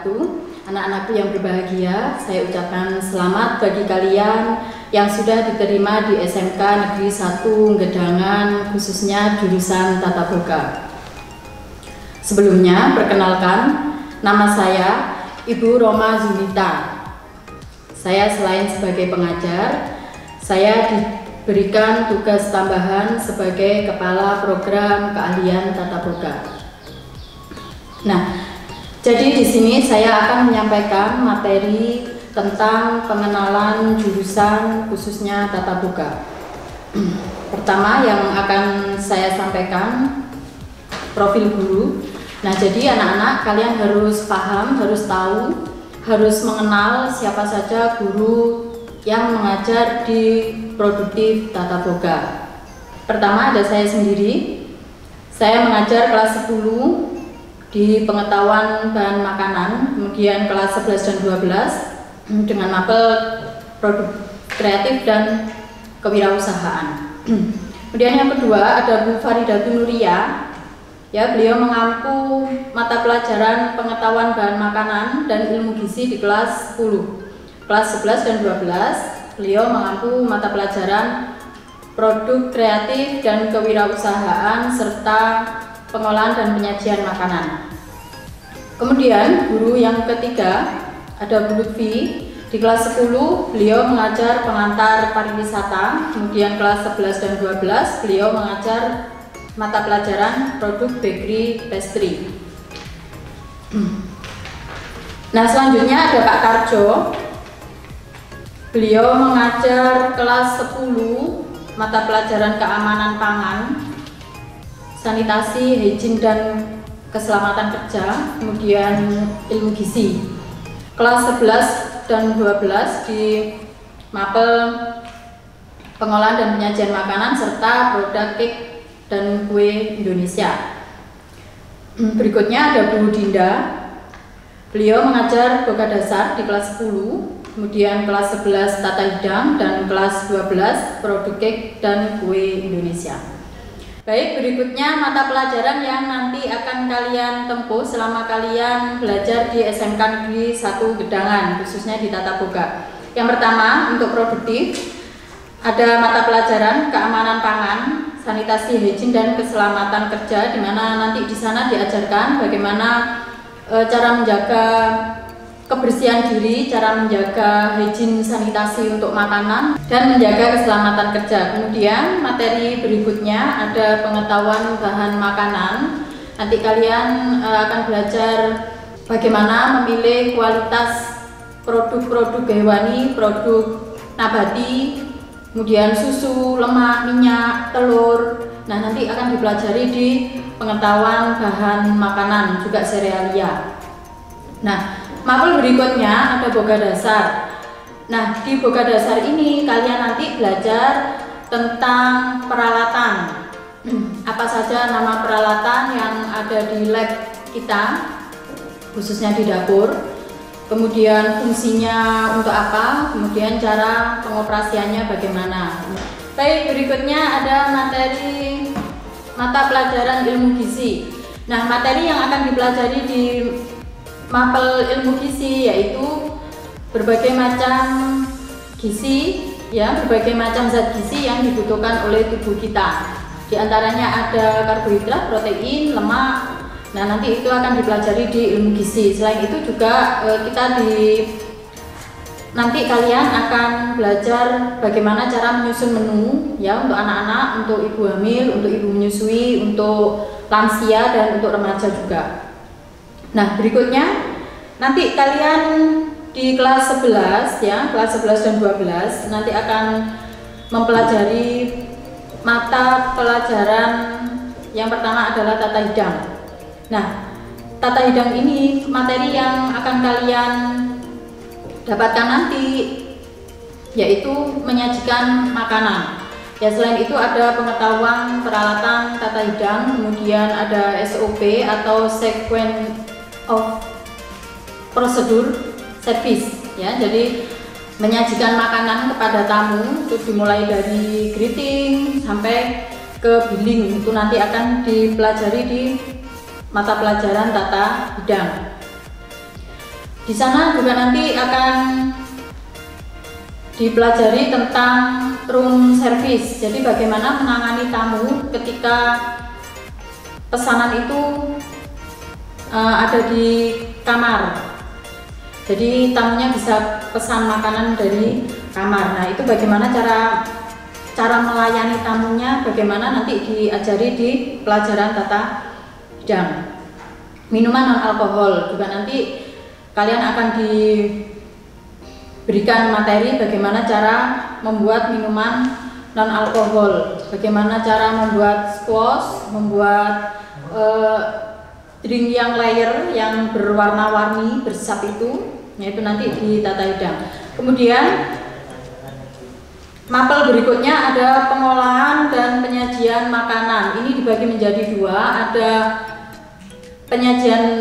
wabarakatuh. Anak-anakku yang berbahagia, saya ucapkan selamat bagi kalian yang sudah diterima di SMK Negeri 1 Gedangan, khususnya jurusan Tata Boga. Sebelumnya, perkenalkan, nama saya Ibu Roma Zulita. Saya selain sebagai pengajar, saya diberikan tugas tambahan sebagai Kepala Program Keahlian Tata Boga. Nah, jadi di sini saya akan menyampaikan materi tentang pengenalan jurusan khususnya Tata Boga. Pertama yang akan saya sampaikan profil guru. Nah, jadi anak-anak kalian harus paham, harus tahu, harus mengenal siapa saja guru yang mengajar di Produktif Tata Boga. Pertama ada saya sendiri. Saya mengajar kelas 10 di pengetahuan bahan makanan, kemudian kelas 11 dan 12 dengan mapel produk kreatif dan kewirausahaan. Kemudian yang kedua ada Bu Faridatun Nuria. Ya, beliau mengampu mata pelajaran pengetahuan bahan makanan dan ilmu gizi di kelas 10. Kelas 11 dan 12 beliau mengampu mata pelajaran produk kreatif dan kewirausahaan serta pengolahan dan penyajian makanan. Kemudian guru yang ketiga ada Bu Lutfi. Di kelas 10 beliau mengajar pengantar pariwisata, kemudian kelas 11 dan 12 beliau mengajar mata pelajaran produk bakery pastry. Nah, selanjutnya ada Pak Karjo. Beliau mengajar kelas 10 mata pelajaran keamanan pangan, sanitasi, hygiene dan keselamatan kerja, kemudian ilmu gizi. Kelas 11 dan 12 di mapel pengolahan dan penyajian makanan serta produk cake dan kue Indonesia. Berikutnya ada Bu Dinda. Beliau mengajar boga dasar di kelas 10, kemudian kelas 11 tata hidang dan kelas 12 produk cake dan kue Indonesia. Baik, berikutnya mata pelajaran yang nanti akan kalian tempuh selama kalian belajar di SMK Negeri 1 Gedangan, khususnya di Tata Boga. Yang pertama, untuk produktif, ada mata pelajaran keamanan pangan, sanitasi, hygiene dan keselamatan kerja, di mana nanti di sana diajarkan bagaimana cara menjaga kebersihan diri, cara menjaga hygiene sanitasi untuk makanan dan menjaga keselamatan kerja. Kemudian materi berikutnya ada pengetahuan bahan makanan. Nanti kalian akan belajar bagaimana memilih kualitas produk-produk hewani, produk nabati, kemudian susu, lemak, minyak, telur. Nah, nanti akan dipelajari di pengetahuan bahan makanan, juga serealia. Nah, mapel berikutnya ada boga dasar. Nah, di boga dasar ini kalian nanti belajar tentang peralatan. Apa saja nama peralatan yang ada di lab kita, khususnya di dapur. Kemudian fungsinya untuk apa, kemudian cara pengoperasiannya bagaimana. Baik, berikutnya ada materi mata pelajaran ilmu gizi. Nah, materi yang akan dipelajari di mapel ilmu gizi yaitu berbagai macam gizi, ya, berbagai macam zat gizi yang dibutuhkan oleh tubuh kita. Di antaranya ada karbohidrat, protein, lemak. Nah, nanti itu akan dipelajari di ilmu gizi. Selain itu juga nanti kalian akan belajar bagaimana cara menyusun menu, ya, untuk anak-anak, untuk ibu hamil, untuk ibu menyusui, untuk lansia dan untuk remaja juga. Nah, berikutnya nanti kalian di kelas 11, ya, kelas 11 dan 12 nanti akan mempelajari mata pelajaran yang pertama adalah tata hidang. Nah, tata hidang ini materi yang akan kalian dapatkan nanti yaitu menyajikan makanan. Ya, selain itu ada pengetahuan peralatan tata hidang, kemudian ada SOP atau sequence of prosedur service, ya. Jadi menyajikan makanan kepada tamu itu dimulai dari greeting sampai ke billing, itu nanti akan dipelajari di mata pelajaran tata hidang. Di sana juga nanti akan dipelajari tentang room service. Jadi bagaimana menangani tamu ketika pesanan itu ada di kamar. Jadi tamunya bisa pesan makanan dari kamar. Nah, itu bagaimana cara melayani tamunya, bagaimana nanti diajari di pelajaran tata hidang. Minuman non alkohol juga nanti kalian akan diberikan materi bagaimana cara membuat minuman non alkohol, bagaimana cara membuat squash, membuat drink yang layer yang berwarna-warni bersap itu, yaitu nanti di tata hidang. Kemudian mapel berikutnya ada pengolahan dan penyajian makanan. Ini dibagi menjadi dua, ada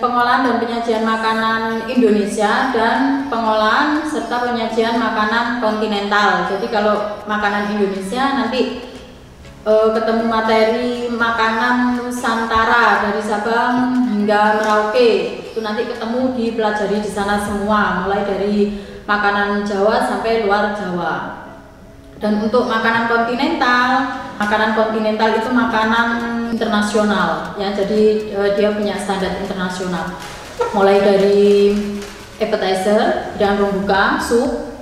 pengolahan dan penyajian makanan Indonesia dan pengolahan serta penyajian makanan kontinental. Jadi kalau makanan Indonesia nanti ketemu materi makanan Nusantara dari Sabang hingga Merauke, itu nanti ketemu dipelajari di sana semua, mulai dari makanan Jawa sampai luar Jawa. Dan untuk makanan kontinental itu makanan internasional ya, jadi dia punya standar internasional, mulai dari appetizer, hidangan pembuka, sup,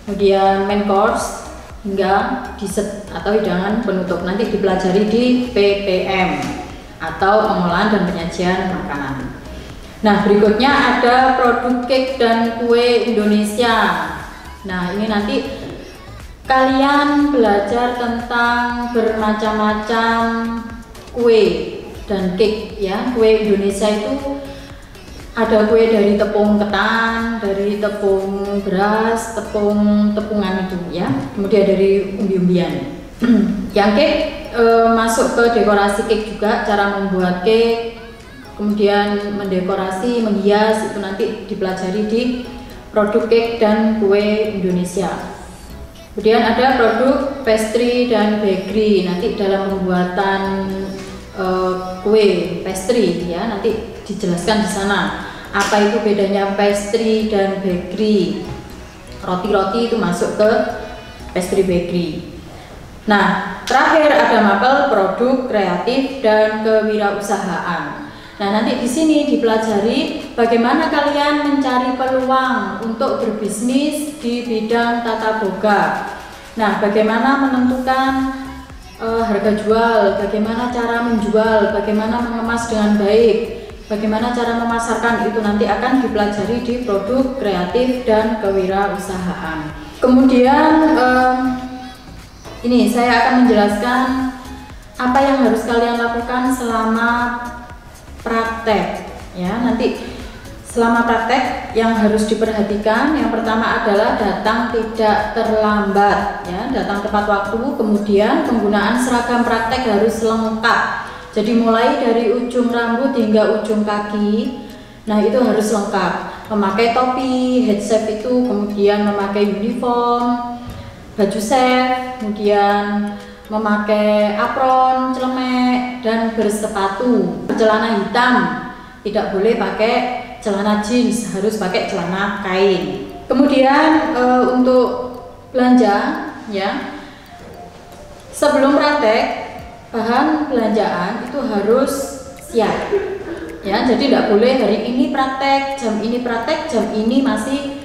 kemudian main course hingga dessert atau hidangan penutup, nanti dipelajari di PPM atau pengolahan dan penyajian makanan. Nah, berikutnya ada produk cake dan kue Indonesia. Nah, ini nanti kalian belajar tentang bermacam-macam kue dan cake ya. Kue Indonesia itu ada kue dari tepung ketan, dari tepung beras, tepungan itu ya. Kemudian dari umbi-umbian. Yang cake masuk ke dekorasi cake juga, cara membuat cake, kemudian mendekorasi, menghias, itu nanti dipelajari di produk cake dan kue Indonesia. Kemudian ada produk pastry dan bakery, nanti dalam pembuatan kue pastry ya, nanti dijelaskan di sana apa itu bedanya pastry dan bakery. Roti-roti itu masuk ke pastry bakery. Nah, terakhir ada mapel produk kreatif dan kewirausahaan. Nah, nanti di sini dipelajari bagaimana kalian mencari peluang untuk berbisnis di bidang tata boga. Nah, bagaimana menentukan harga jual, bagaimana cara menjual, bagaimana mengemas dengan baik, bagaimana cara memasarkan, itu nanti akan dipelajari di produk kreatif dan kewirausahaan. Kemudian ini saya akan menjelaskan apa yang harus kalian lakukan selama praktek ya. Nanti selama praktek yang harus diperhatikan, yang pertama adalah datang tidak terlambat ya, datang tepat waktu. Kemudian penggunaan seragam praktek harus lengkap, jadi mulai dari ujung rambut hingga ujung kaki, nah itu harus lengkap. Memakai topi, headset itu, kemudian memakai uniform, baju chef, kemudian memakai apron, celemek, dan bersepatu. Celana hitam, tidak boleh pakai celana jeans, harus pakai celana kain. Kemudian untuk belanja ya, sebelum praktek bahan belanjaan itu harus siap ya, jadi tidak boleh hari ini praktek, jam ini masih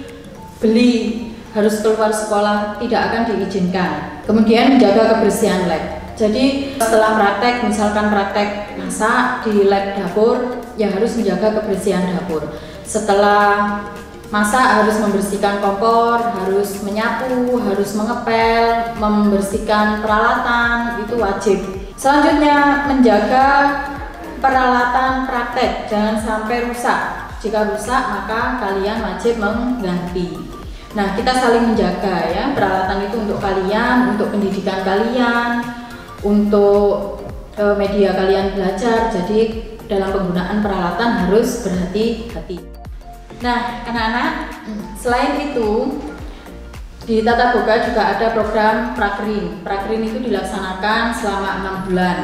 beli, harus keluar sekolah, tidak akan diizinkan. Kemudian menjaga kebersihan lab. Jadi setelah praktek, misalkan praktek masak di lab dapur, ya harus menjaga kebersihan dapur. Setelah masak harus membersihkan kompor, harus menyapu, harus mengepel, membersihkan peralatan, itu wajib. Selanjutnya menjaga peralatan praktek, jangan sampai rusak. Jika rusak maka kalian wajib mengganti. Nah, kita saling menjaga ya, peralatan itu untuk kalian, untuk pendidikan kalian, untuk media kalian belajar. Jadi dalam penggunaan peralatan harus berhati-hati. Nah, anak-anak, selain itu di Tata Boga juga ada program Prakrin. Prakrin itu dilaksanakan selama 6 bulan.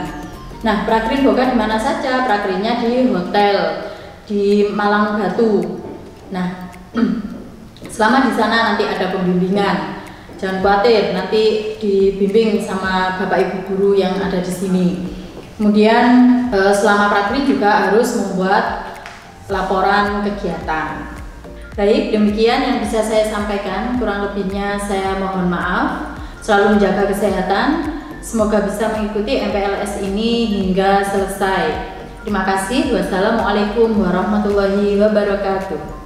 Nah, Prakrin Boga di mana saja? Prakrinnya di hotel di Malang Batu. Nah, selama di sana nanti ada pembimbingan. Jangan khawatir, nanti dibimbing sama Bapak Ibu guru yang ada di sini. Kemudian selama praktik juga harus membuat laporan kegiatan. Baik, demikian yang bisa saya sampaikan. Kurang lebihnya saya mohon maaf. Selalu menjaga kesehatan. Semoga bisa mengikuti MPLS ini hingga selesai. Terima kasih. Wassalamualaikum warahmatullahi wabarakatuh.